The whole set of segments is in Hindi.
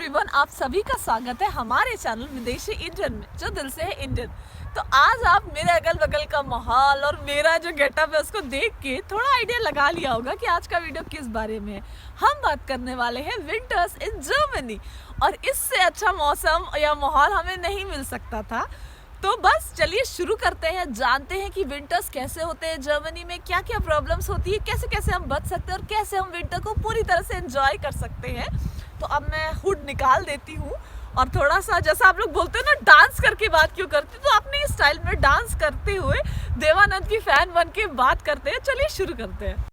एवरीवन, आप सभी का स्वागत है हमारे चैनल विदेशी इंडियन में, जो दिल से है इंडियन। तो आज आप मेरे अगल बगल का माहौल और मेरा जो गेटअप है उसको देख के थोड़ा आइडिया लगा लिया होगा कि आज का वीडियो किस बारे में है। हम बात करने वाले हैं विंटर्स इन जर्मनी, और इससे अच्छा मौसम या माहौल हमें नहीं मिल सकता था। तो बस चलिए शुरू करते हैं, जानते हैं कि विंटर्स कैसे होते हैं जर्मनी में, क्या क्या प्रॉब्लम्स होती है, कैसे कैसे हम बच सकते हैं और कैसे हम विंटर को पूरी तरह से एंजॉय कर सकते हैं। तो अब मैं हुड निकाल देती हूँ और थोड़ा सा, जैसा आप लोग बोलते हो ना डांस करके बात क्यों करती, तो अपने स्टाइल में डांस करते हुए देवानंद की फैन बन के बात करते हैं। चलिए शुरू करते हैं।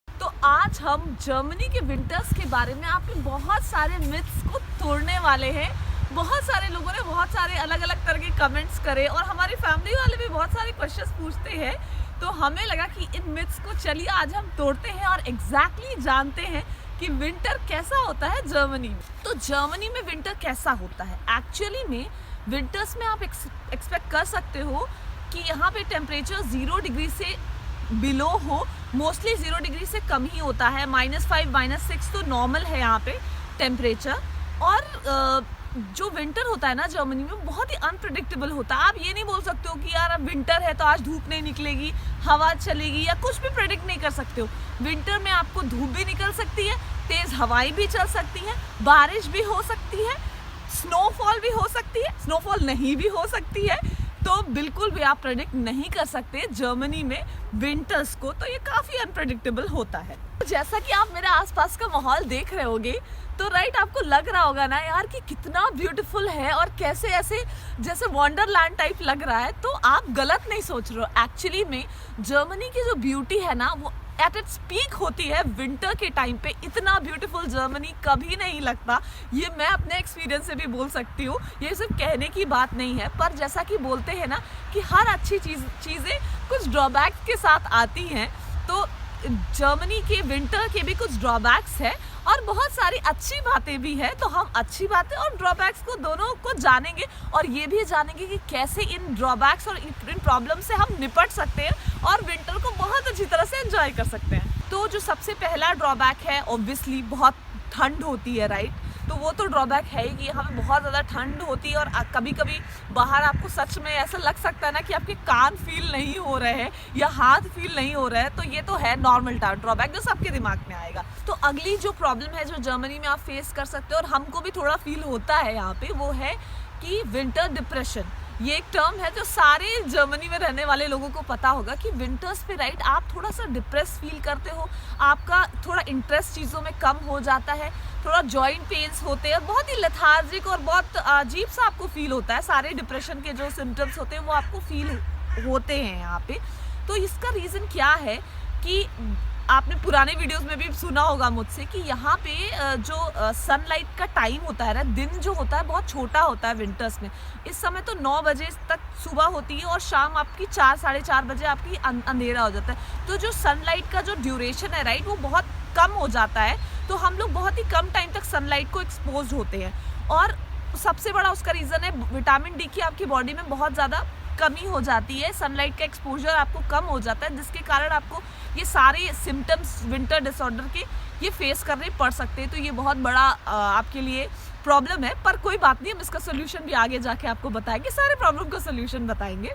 तो आज हम जर्मनी के विंटर्स के बारे में आपके बहुत सारे मिथ्स को तोड़ने वाले हैं। बहुत सारे लोगों ने बहुत सारे अलग अलग तरह के कमेंट्स करे और हमारी फैमिली वाले भी बहुत सारे क्वेश्चंस पूछते हैं। तो हमें लगा कि इन मिथ्स को चलिए आज हम तोड़ते हैं और एग्जैक्टली जानते हैं कि विंटर कैसा होता है जर्मनी में। तो जर्मनी में विंटर कैसा होता है? एक्चुअली में विंटर्स में आप एक्सपेक्ट कर सकते हो कि यहाँ पे टेम्परेचर 0 डिग्री से बिलो हो, मोस्टली 0 डिग्री से कम ही होता है। -5 -6 तो नॉर्मल है यहाँ पे टेम्परेचर। और जो विंटर होता है ना जर्मनी में, बहुत ही अनप्रेडिक्टेबल होता है। आप ये नहीं बोल सकते हो कि यार अब विंटर है तो आज धूप नहीं निकलेगी, हवा चलेगी, या कुछ भी प्रेडिक्ट नहीं कर सकते हो। विंटर में आपको धूप भी निकल सकती है, तेज हवाएं भी चल सकती हैं, बारिश भी हो सकती है, स्नोफॉल भी हो सकती है, स्नोफॉल नहीं भी हो सकती है। तो बिल्कुल भी आप प्रेडिक्ट नहीं कर सकते जर्मनी में विंटर्स को। तो ये काफ़ी अनप्रेडिक्टेबल होता है। जैसा कि आप मेरे आसपास का माहौल देख रहे होगे, तो राइट आपको लग रहा होगा ना यार कि कितना ब्यूटीफुल है और कैसे ऐसे जैसे वंडरलैंड टाइप लग रहा है। तो आप गलत नहीं सोच रहे हो। एक्चुअली में जर्मनी की जो ब्यूटी है ना, वो एट इट्स पीक होती है विंटर के टाइम पे। इतना ब्यूटीफुल जर्मनी कभी नहीं लगता। ये मैं अपने एक्सपीरियंस से भी बोल सकती हूँ, ये सिर्फ कहने की बात नहीं है। पर जैसा कि बोलते हैं ना कि हर अच्छी चीज़ें कुछ ड्रॉबैक्स के साथ आती हैं, तो जर्मनी के विंटर के भी कुछ ड्रॉबैक्स है और बहुत सारी अच्छी बातें भी है। तो हम अच्छी बातें और ड्रॉबैक्स को दोनों को जानेंगे और ये भी जानेंगे कि कैसे इन ड्रॉबैक्स और इन प्रॉब्लम से हम निपट सकते हैं और विंटर को बहुत अच्छी तरह से एंजॉय कर सकते हैं। तो जो सबसे पहला ड्रॉबैक है, ऑब्वियसली बहुत ठंड होती है, राइट। तो वो तो ड्रॉबैक है ही कि यहाँ पे बहुत ज़्यादा ठंड होती है और कभी कभी बाहर आपको सच में ऐसा लग सकता है ना कि आपके कान फील नहीं हो रहे हैं या हाथ फील नहीं हो रहे हैं। तो ये तो है नॉर्मल ड्रॉबैक जो सबके दिमाग में आएगा। तो अगली जो प्रॉब्लम है जो जर्मनी में आप फेस कर सकते हो और हमको भी थोड़ा फील होता है यहाँ पे, वो है कि विंटर डिप्रेशन। ये एक टर्म है जो सारे जर्मनी में रहने वाले लोगों को पता होगा कि विंटर्स पे राइट आप थोड़ा सा डिप्रेस फील करते हो, आपका थोड़ा इंटरेस्ट चीज़ों में कम हो जाता है, थोड़ा जॉइंट पेन्स होते हैं, बहुत ही लेथार्जिक और बहुत अजीब सा आपको फील होता है। सारे डिप्रेशन के जो सिम्टम्स होते हैं वो आपको फील होते हैं यहाँ पे। तो इसका रीज़न क्या है कि आपने पुराने वीडियोस में भी सुना होगा मुझसे कि यहाँ पे जो सनलाइट का टाइम होता है ना, दिन जो होता है बहुत छोटा होता है विंटर्स में। इस समय तो 9 बजे तक सुबह होती है और शाम आपकी 4 साढ़े 4 बजे आपकी अंधेरा हो जाता है। तो जो सनलाइट का जो ड्यूरेशन है राइट, वो बहुत कम हो जाता है। तो हम लोग बहुत ही कम टाइम तक सनलाइट को एक्सपोज होते हैं और सबसे बड़ा उसका रीज़न है विटामिन डी की आपकी बॉडी में बहुत ज़्यादा कमी हो जाती है। सनलाइट का एक्सपोजर आपको कम हो जाता है, जिसके कारण आपको ये सारे सिम्टम्स विंटर डिसऑर्डर के ये फेस करने पड़ सकते हैं। तो ये बहुत बड़ा आपके लिए प्रॉब्लम है, पर कोई बात नहीं, हम इसका सोल्यूशन भी आगे जाके आपको बताएंगे, सारे प्रॉब्लम का सोल्यूशन बताएंगे।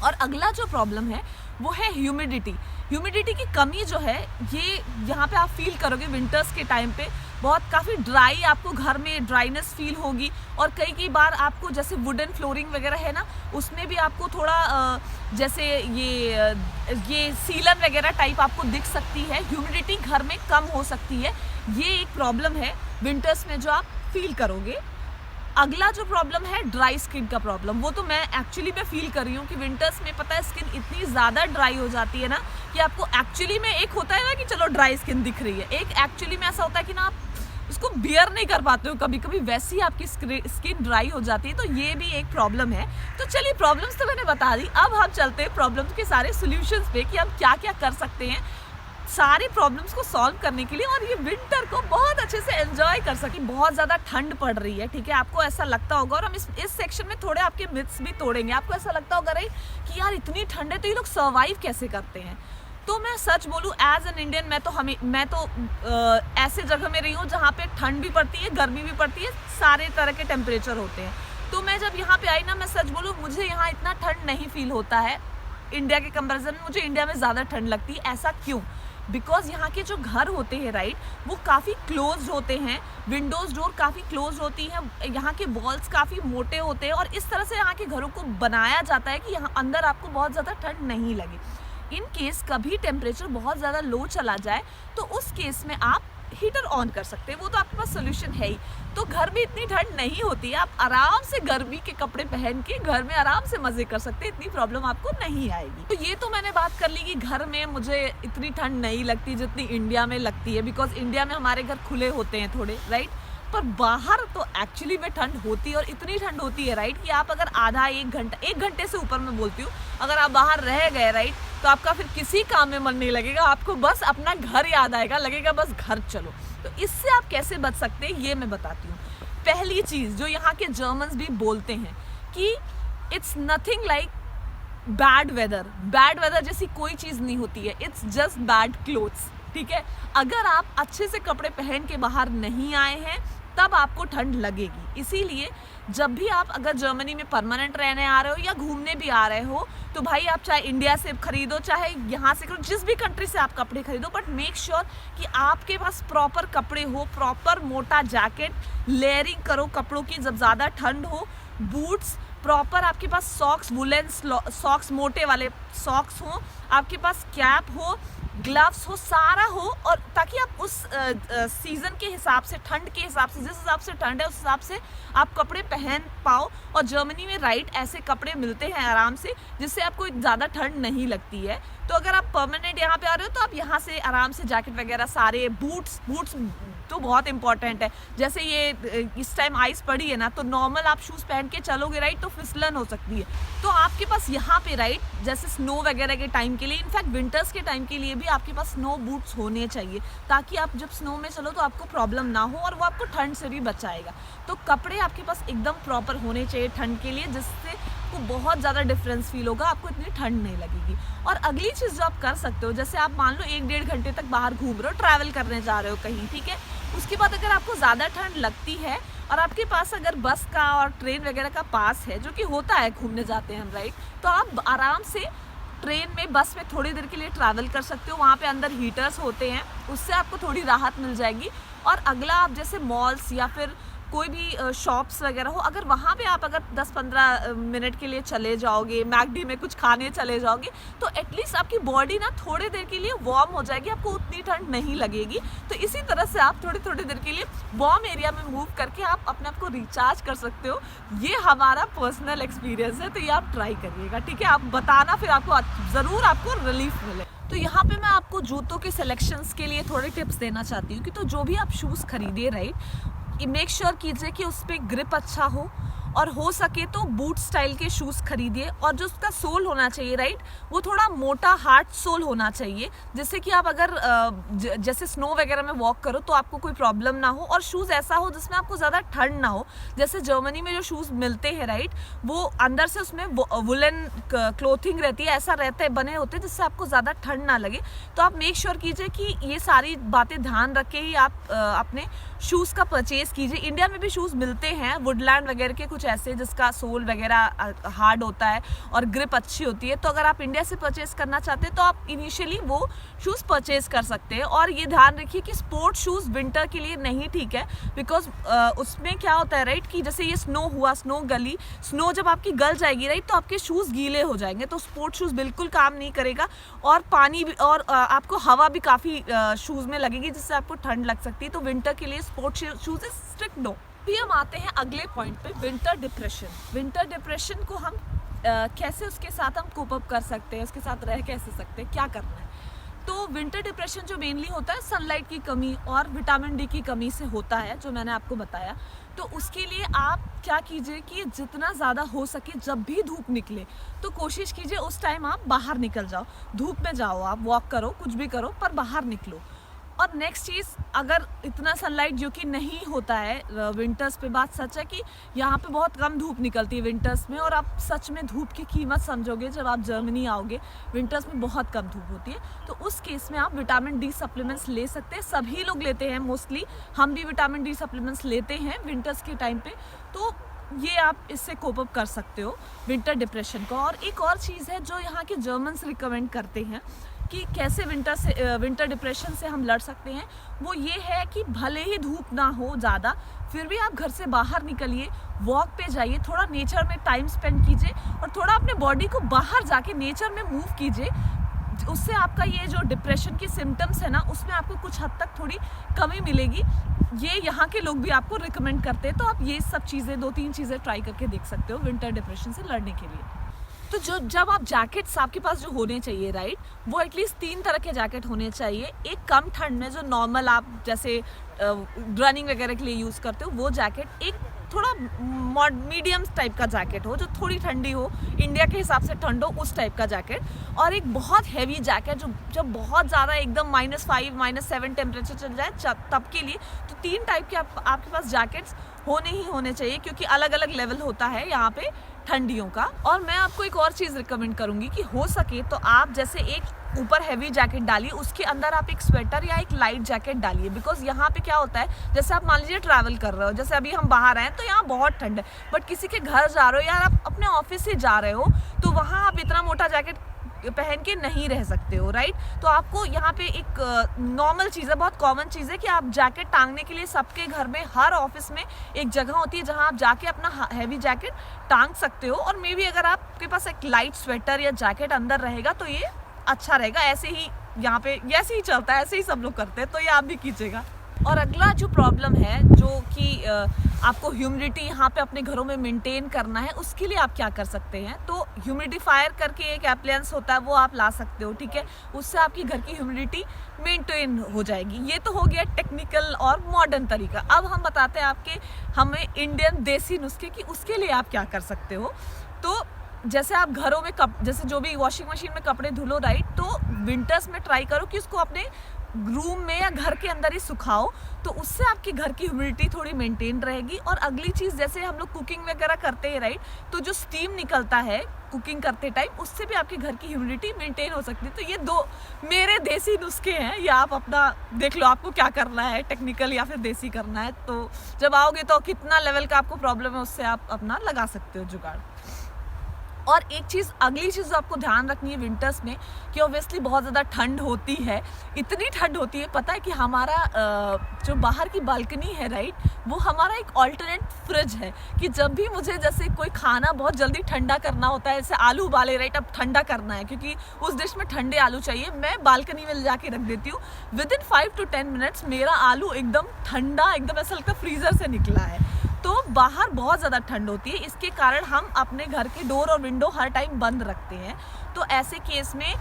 और अगला जो प्रॉब्लम है वो है ह्यूमिडिटी। ह्यूमिडिटी की कमी जो है ये यहाँ पे आप फील करोगे विंटर्स के टाइम पे। बहुत काफ़ी ड्राई आपको घर में ड्राइनेस फील होगी और कई बार आपको जैसे वुडन फ्लोरिंग वगैरह है ना, उसमें भी आपको थोड़ा जैसे ये सीलन वगैरह टाइप आपको दिख सकती है। ह्यूमिडिटी घर में कम हो सकती है, ये एक प्रॉब्लम है विंटर्स में जो आप फील करोगे। अगला जो प्रॉब्लम है ड्राई स्किन का प्रॉब्लम, वो तो मैं एक्चुअली में फील कर रही हूँ कि विंटर्स में पता है स्किन इतनी ज़्यादा ड्राई हो जाती है ना कि आपको एक्चुअली में, एक होता है ना कि चलो ड्राई स्किन दिख रही है, एक एक्चुअली में ऐसा होता है कि ना आप उसको बियर नहीं कर पाते हो, कभी कभी वैसी ही आपकी स्किन ड्राई हो जाती है। तो ये भी एक प्रॉब्लम है। तो चलिए प्रॉब्लम्स तो मैंने बता दी, अब हम चलते हैं प्रॉब्लम्स के सारे सोल्यूशंस पे कि हम क्या क्या कर सकते हैं सारे प्रॉब्लम्स को सॉल्व करने के लिए और ये विंटर को बहुत अच्छे से एंजॉय कर सकें। बहुत ज़्यादा ठंड पड़ रही है, ठीक है, आपको ऐसा लगता होगा और हम इस सेक्शन में थोड़े आपके मिथ्स भी तोड़ेंगे। आपको ऐसा लगता होगा कि यार इतनी ठंड है तो ये लोग सर्वाइव कैसे करते हैं। तो मैं सच बोलूँ एज एन इंडियन मैं तो ऐसे जगह में रही हूँ जहाँ पे ठंड भी पड़ती है, गर्मी भी पड़ती है, सारे तरह के टेम्परेचर होते हैं। तो मैं जब यहाँ पे आई ना, मैं सच बोलूँ मुझे यहाँ इतना ठंड नहीं फील होता है इंडिया के कंपैरिजन में। मुझे इंडिया में ज़्यादा ठंड लगती है। ऐसा क्यों? बिकॉज यहाँ के जो घर होते हैं राइट, वो काफ़ी क्लोज होते हैं, विंडोज़ डोर काफ़ी क्लोज होती हैं, यहाँ के वॉल्स काफ़ी मोटे होते हैं, और इस तरह से यहाँ के घरों को बनाया जाता है कि यहाँ अंदर आपको बहुत ज़्यादा ठंड नहीं लगे। इन केस कभी टेम्परेचर बहुत ज़्यादा लो चला जाए तो उस केस में आप हीटर ऑन कर सकते हैं, वो तो आपके पास सोल्यूशन है ही। तो घर में इतनी ठंड नहीं होती है, आप आराम से गर्मी के कपड़े पहन के घर में आराम से मज़े कर सकते हैं, इतनी प्रॉब्लम आपको नहीं आएगी। तो ये तो मैंने बात कर ली कि घर में मुझे इतनी ठंड नहीं लगती जितनी इंडिया में लगती है, बिकॉज इंडिया में हमारे घर खुले होते हैं थोड़े राइट। पर बाहर तो एक्चुअली में ठंड होती है, और इतनी ठंड होती है राइट कि आप अगर आधा एक घंटे से ऊपर मैं बोलती हूँ, अगर आप बाहर रह गए राइट, तो आपका फिर किसी काम में मन नहीं लगेगा, आपको बस अपना घर याद आएगा, लगेगा बस घर चलो। तो इससे आप कैसे बच सकते हैं ये मैं बताती हूँ। पहली चीज़ जो यहाँ के जर्मन्स भी बोलते हैं कि it's nothing like bad weather जैसी कोई चीज़ नहीं होती है, इट्स जस्ट बैड क्लोथ्स। ठीक है, अगर आप अच्छे से कपड़े पहन के बाहर नहीं आए हैं तब आपको ठंड लगेगी। इसीलिए जब भी आप अगर जर्मनी में परमानेंट रहने आ रहे हो या घूमने भी आ रहे हो, तो भाई आप चाहे इंडिया से खरीदो चाहे यहाँ से खरीदो, जिस भी कंट्री से आप कपड़े खरीदो, बट मेक श्योर कि आपके पास प्रॉपर कपड़े हो, प्रॉपर मोटा जैकेट, लेयरिंग करो कपड़ों की जब ज़्यादा ठंड हो, बूट्स प्रॉपर, आपके पास सॉक्स, वुलन सॉक्स, मोटे वाले सॉक्स हो, आपके पास कैप हो, ग्लव्स हो, सारा हो, और ताकि आप उस सीज़न के हिसाब से, ठंड के हिसाब से, जिस हिसाब से ठंड है उस हिसाब से आप कपड़े पहन पाओ। और जर्मनी में राइट ऐसे कपड़े मिलते हैं आराम से, जिससे आपको ज़्यादा ठंड नहीं लगती है। तो अगर आप परमानेंट यहाँ पे आ रहे हो तो आप यहाँ से आराम से जैकेट वगैरह सारे, बूट्स तो बहुत इंपॉर्टेंट है। जैसे ये इस टाइम आइस पड़ी है ना, तो नॉर्मल आप शूज़ पहन के चलोगे राइट, तो फिसलन हो सकती है। तो आपके पास यहाँ पे राइट जैसे स्नो वगैरह के टाइम के लिए, इनफैक्ट विंटर्स के टाइम के लिए भी आपके पास स्नो बूट्स होने चाहिए, ताकि आप जब स्नो में चलो तो आपको प्रॉब्लम ना हो, और वो आपको ठंड से भी बचाएगा। तो कपड़े आपके पास एकदम प्रॉपर होने चाहिए ठंड के लिए, जिससे आपको बहुत ज़्यादा डिफरेंस फील होगा, आपको इतनी ठंड नहीं लगेगी। और अगली चीज़ जो आप कर सकते हो, जैसे आप मान लो 1-1.5 घंटे तक बाहर घूम रहे हो, ट्रैवल करने जा रहे हो कहीं, ठीक है, उसके बाद अगर आपको ज़्यादा ठंड लगती है और आपके पास अगर बस का और ट्रेन वगैरह का पास है, जो कि होता है, घूमने जाते हैं हम राइट, तो आप आराम से ट्रेन में, बस में थोड़ी देर के लिए ट्रैवल कर सकते हो। वहाँ पे अंदर हीटर्स होते हैं, उससे आपको थोड़ी राहत मिल जाएगी। और अगला, आप जैसे मॉल्स या फिर कोई भी शॉप्स वगैरह हो, अगर वहाँ पे आप अगर 10-15 मिनट के लिए चले जाओगे, मैकडी में कुछ खाने चले जाओगे, तो एटलीस्ट आपकी बॉडी ना थोड़ी देर के लिए वार्म हो जाएगी, आपको उतनी ठंड नहीं लगेगी। तो इसी तरह से आप थोड़ी देर के लिए वार्म एरिया में मूव करके आप अपने आप को रिचार्ज कर सकते हो। ये हमारा पर्सनल एक्सपीरियंस है, तो ये आप ट्राई करिएगा, ठीक है। आप बताना, फिर आपको ज़रूर आपको रिलीफ मिले। तो यहाँ पे मैं आपको जूतों के सिलेक्शंस के लिए थोड़े टिप्स देना चाहती हूँ कि तो जो भी आप शूज़ खरीदिए राइट, मेक श्योर कीजिए कि उस पर ग्रिप अच्छा हो, और हो सके तो बूट स्टाइल के शूज़ खरीदिए। और जो उसका सोल होना चाहिए राइट, वो थोड़ा मोटा हार्ड सोल होना चाहिए, जिससे कि आप अगर जैसे स्नो वगैरह में वॉक करो तो आपको कोई प्रॉब्लम ना हो। और शूज़ ऐसा हो जिसमें आपको ज़्यादा ठंड ना हो। जैसे जर्मनी में जो शूज़ मिलते हैं राइट, वो अंदर से उसमें वुलन क्लोथिंग रहती है, ऐसा रहते हैं, बने होते हैं, जिससे आपको ज़्यादा ठंड ना लगे। तो आप मेक श्योर कीजिए कि ये सारी बातें ध्यान रख के ही आप अपने शूज़ का परचेज़ कीजिए। इंडिया में भी शूज़ मिलते हैं वुडलैंड वगैरह के, कुछ ऐसे जिसका सोल वगैरह हार्ड होता है और ग्रिप अच्छी होती है। तो अगर आप इंडिया से परचेज़ करना चाहते हैं तो आप इनिशियली वो शूज़ परचेज़ कर सकते हैं। और ये ध्यान रखिए कि स्पोर्ट शूज़ विंटर के लिए नहीं ठीक है, बिकॉज उसमें क्या होता है राइट कि जैसे ये स्नो हुआ, स्नो जब आपकी गल जाएगी राइट, तो आपके शूज़ गीले हो जाएंगे, तो स्पोर्ट शूज़ बिल्कुल काम नहीं करेगा। और पानी भी, और आपको हवा भी काफ़ी शूज़ में लगेगी, जिससे आपको ठंड लग सकती है। तो विंटर के लिए sport shoes is strict no. फिर हम आते हैं अगले पॉइंट पे, विंटर डिप्रेशन को हम कैसे, उसके साथ हम कोप अप कर सकते हैं, उसके साथ रह कैसे सकते हैं, क्या करना है। तो विंटर डिप्रेशन जो मेनली होता है सनलाइट की कमी और विटामिन डी की कमी से होता है, जो मैंने आपको बताया। तो उसके लिए आप क्या कीजिए कि जितना ज़्यादा हो सके, जब भी धूप निकले तो कोशिश कीजिए उस टाइम आप बाहर निकल जाओ, धूप में जाओ, आप वॉक करो, कुछ भी करो, पर बाहर निकलो। और नेक्स्ट चीज़, अगर इतना सनलाइट जो कि नहीं होता है विंटर्स पे, बात सच है कि यहाँ पे बहुत कम धूप निकलती है विंटर्स में, और आप सच में धूप की कीमत समझोगे जब आप जर्मनी आओगे। विंटर्स में बहुत कम धूप होती है, तो उस केस में आप विटामिन डी सप्लीमेंट्स ले सकते हैं। सभी लोग लेते हैं मोस्टली, हम भी विटामिन डी सप्लीमेंट्स लेते हैं विंटर्स के टाइम पे, तो ये आप इससे कोप अप कर सकते हो विंटर डिप्रेशन को। और एक और चीज़ है जो यहाँ के जर्मन्स रिकमेंड करते हैं कि कैसे विंटर डिप्रेशन से हम लड़ सकते हैं, वो ये है कि भले ही धूप ना हो ज़्यादा, फिर भी आप घर से बाहर निकलिए, वॉक पे जाइए, थोड़ा नेचर में टाइम स्पेंड कीजिए और थोड़ा अपने बॉडी को बाहर जाके नेचर में मूव कीजिए। उससे आपका ये जो डिप्रेशन की सिम्टम्स है ना, उसमें आपको कुछ हद तक थोड़ी कमी मिलेगी। ये यहाँ के लोग भी आपको रिकमेंड करते हैं, तो आप ये सब चीज़ें 2-3 चीज़ें ट्राई करके देख सकते हो विंटर डिप्रेशन से लड़ने के लिए। तो जब आप जैकेट्स आपके पास जो होने चाहिए राइट, वो एटलीस्ट 3 तरह के जैकेट होने चाहिए। एक कम ठंड में जो नॉर्मल आप जैसे रनिंग वगैरह के लिए यूज़ करते हो वो जैकेट, एक थोड़ा मीडियम टाइप का जैकेट हो जो थोड़ी ठंडी हो, इंडिया के हिसाब से ठंड हो उस टाइप का जैकेट, और एक बहुत हैवी जैकेट जो जब बहुत ज़्यादा एकदम -5 -7 टेम्परेचर चल जाए तब के लिए। तो 3 टाइप के आपके पास जैकेट्स होने ही होने चाहिए, क्योंकि अलग अलग लेवल होता है यहाँ पे ठंडियों का। और मैं आपको एक और चीज़ रिकमेंड करूँगी कि हो सके तो आप जैसे एक ऊपर हैवी जैकेट डालिए, उसके अंदर आप एक स्वेटर या एक लाइट जैकेट डालिए। बिकॉज यहाँ पे क्या होता है, जैसे आप मान लीजिए ट्रैवल कर रहे हो, जैसे अभी हम बाहर आए तो यहाँ बहुत ठंड है, बट किसी के घर जा रहे हो या आप अपने ऑफिस से जा रहे हो, तो वहाँ आप इतना मोटा जैकेट पहन के नहीं रह सकते हो राइट। तो आपको यहाँ पे एक नॉर्मल चीज़ है, बहुत कॉमन चीज़ है कि आप जैकेट टांगने के लिए सबके घर में, हर ऑफिस में एक जगह होती है जहाँ आप जाके अपना हैवी जैकेट टांग सकते हो। और मे बी अगर आपके पास एक लाइट स्वेटर या जैकेट अंदर रहेगा तो ये अच्छा रहेगा। ऐसे ही यहाँ पे ऐसे ही चलता है, ऐसे ही सब लोग करते हैं, तो ये आप भी कीजिएगा। और अगला जो प्रॉब्लम है जो कि आपको ह्यूमिडिटी यहाँ पे अपने घरों में मेंटेन करना है, उसके लिए आप क्या कर सकते हैं, तो ह्यूमिडिफायर करके एक एप्लायंस होता है, वो आप ला सकते हो, ठीक है। उससे आपकी घर की ह्यूमिडिटी मेंटेन हो जाएगी। ये तो हो गया टेक्निकल और मॉडर्न तरीका। अब हम बताते हैं हमें इंडियन देसी नुस्खे कि उसके लिए आप क्या कर सकते हो। तो जैसे आप घरों में जैसे जो भी वॉशिंग मशीन में कपड़े धुलो राइट, तो विंटर्स में ट्राई करो कि उसको अपने रूम में या घर के अंदर ही सुखाओ, तो उससे आपके घर की ह्यूमिडिटी थोड़ी मेंटेन रहेगी। और अगली चीज़, जैसे हम लोग कुकिंग वगैरह करते हैं राइट, तो जो स्टीम निकलता है कुकिंग करते टाइम, उससे भी आपके घर की ह्यूमिडिटी मेंटेन हो सकती है। तो ये 2 मेरे देसी नुस्खे हैं, या आप अपना देख लो आपको क्या करना है, टेक्निकल या फिर देसी करना है। तो जब आओगे तो कितना लेवल का आपको प्रॉब्लम है, उससे आप अपना लगा सकते हो जुगाड़। और एक चीज़, अगली चीज़ आपको ध्यान रखनी है विंटर्स में कि ऑब्वियसली बहुत ज़्यादा ठंड होती है। इतनी ठंड होती है, पता है कि हमारा जो बाहर की बालकनी है राइट, वो हमारा एक ऑल्टरनेट फ्रिज है कि जब भी मुझे जैसे कोई खाना बहुत जल्दी ठंडा करना होता है, जैसे आलू उबाले राइट, अब ठंडा करना है क्योंकि उस डिश में ठंडे आलू चाहिए, मैं बालकनी में ले जाके रख देती हूँ। विदिन 5 to 10 मिनट्स मेरा आलू एकदम ठंडा, एकदम ऐसा लगता है फ्रीज़र से निकला है। तो बाहर बहुत ज़्यादा ठंड होती है, इसके कारण हम अपने घर के डोर और विंडो हर टाइम बंद रखते हैं। तो ऐसे केस में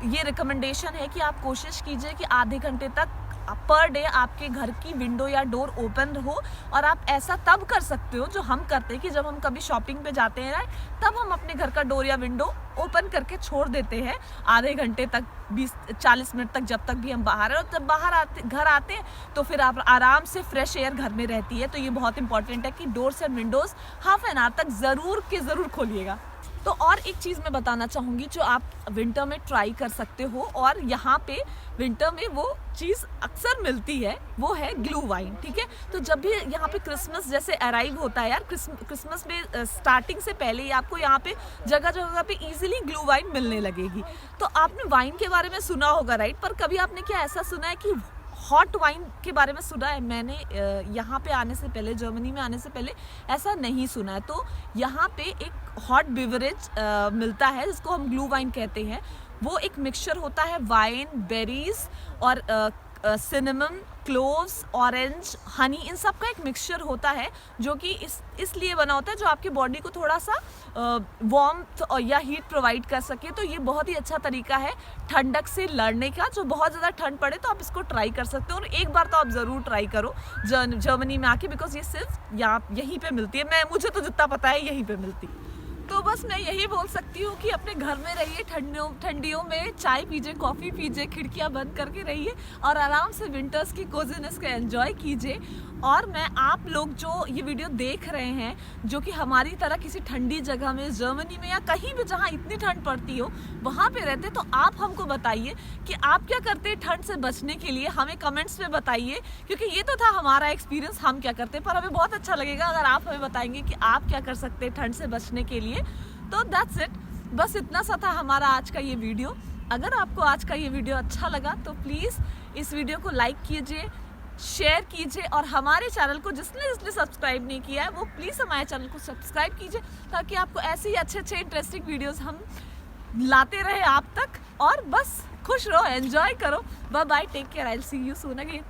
ये रिकमेंडेशन है कि आप कोशिश कीजिए कि आधे घंटे तक पर डे आपके घर की विंडो या डोर ओपन हो। और आप ऐसा तब कर सकते हो जो हम करते हैं कि जब हम कभी शॉपिंग पे जाते हैं तब हम अपने घर का डोर या विंडो ओपन करके छोड़ देते हैं आधे घंटे तक, 20-40 मिनट तक, जब तक भी हम बाहर हैं। और जब घर आते हैं तो फिर आप आराम से फ्रेश एयर घर में रहती है। तो ये बहुत इंपॉर्टेंट है कि doors and Windows half an hour तक ज़रूर खोलिएगा। तो और एक चीज़ मैं बताना चाहूँगी जो आप विंटर में ट्राई कर सकते हो, और यहाँ पे विंटर में वो चीज़ अक्सर मिलती है, वो है ग्लू वाइन, ठीक है। तो जब भी यहाँ पे क्रिसमस जैसे अराइव होता है यार, क्रिसमस में स्टार्टिंग से पहले ही आपको यहाँ पे जगह जगह पे इजीली ग्लू वाइन मिलने लगेगी। तो आपने वाइन के बारे में सुना होगा राइट, पर कभी आपने क्या ऐसा सुना है कि हॉट वाइन के बारे में सुना है? मैंने यहाँ पे आने से पहले, जर्मनी में आने से पहले ऐसा नहीं सुना है। तो यहाँ पे एक हॉट बिवरेज मिलता है जिसको हम ग्लू वाइन कहते हैं। वो एक मिक्सचर होता है वाइन, बेरीज और सिनेमन, क्लोव्स, ऑरेंज, हनी, इन सब का एक मिक्सचर होता है जो कि इसलिए बना होता है जो आपकी बॉडी को थोड़ा सा वार्मथ या हीट प्रोवाइड कर सके। तो ये बहुत ही अच्छा तरीका है ठंडक से लड़ने का। जो बहुत ज़्यादा ठंड पड़े तो आप इसको ट्राई कर सकते हो, और एक बार तो आप ज़रूर ट्राई करो जर्मनी में आके, बिकॉज ये सिर्फ यहीं पे मिलती है। मुझे तो जितना पता है यहीं पे मिलती है। तो बस मैं यही बोल सकती हूँ कि अपने घर में रहिए, ठंडियों में चाय पीजिए, कॉफ़ी पीजिए, खिड़कियाँ बंद करके रहिए और आराम से विंटर्स की कोजीनेस का एंजॉय कीजिए। और मैं आप लोग जो ये वीडियो देख रहे हैं, जो कि हमारी तरह किसी ठंडी जगह में, जर्मनी में या कहीं भी जहाँ इतनी ठंड पड़ती हो वहाँ पे रहते, तो आप हमको बताइए कि आप क्या करते हैं ठंड से बचने के लिए। हमें कमेंट्स में बताइए, क्योंकि ये तो था हमारा एक्सपीरियंस, हम क्या करते हैं। पर हमें बहुत अच्छा लगेगा अगर आप हमें बताएंगे कि आप क्या कर सकते हैं ठंड से बचने के लिए। तो दैट्स इट, बस इतना सा था हमारा आज का ये वीडियो। अगर आपको आज का ये वीडियो अच्छा लगा तो प्लीज़ इस वीडियो को लाइक कीजिए, शेयर कीजिए और हमारे चैनल को जिसने सब्सक्राइब नहीं किया है वो प्लीज़ हमारे चैनल को सब्सक्राइब कीजिए, ताकि आपको ऐसे ही अच्छे इंटरेस्टिंग वीडियोस हम लाते रहे आप तक। और बस खुश रहो, एंजॉय करो। Bye bye, take care, I will see you soon again.